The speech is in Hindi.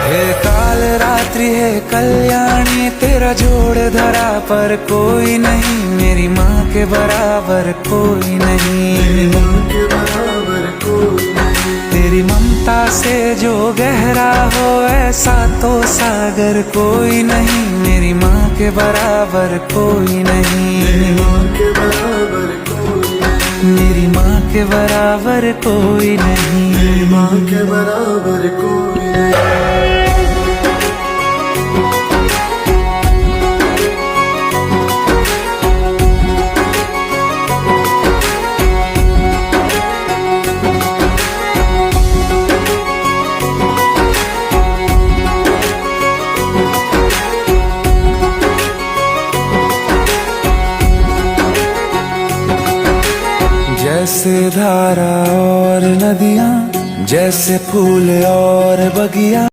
हे काल रात्रि है कल्याणी, तेरा जोड़ धरा पर कोई नहीं, मेरी माँ के बराबर कोई नहीं, मेरी माँ के बराबर कोई नहीं। तेरी ममता से जो गहरा हो ऐसा तो सागर कोई नहीं, मेरी माँ के बराबर कोई नहीं, मेरी माँ के बराबर कोई नहीं। मेरी माँ के बराबर कोई नहीं, मेरी माँ के बराबर कोई नहीं। जैसे धारा और नदियाँ, जैसे फूल और बगिया।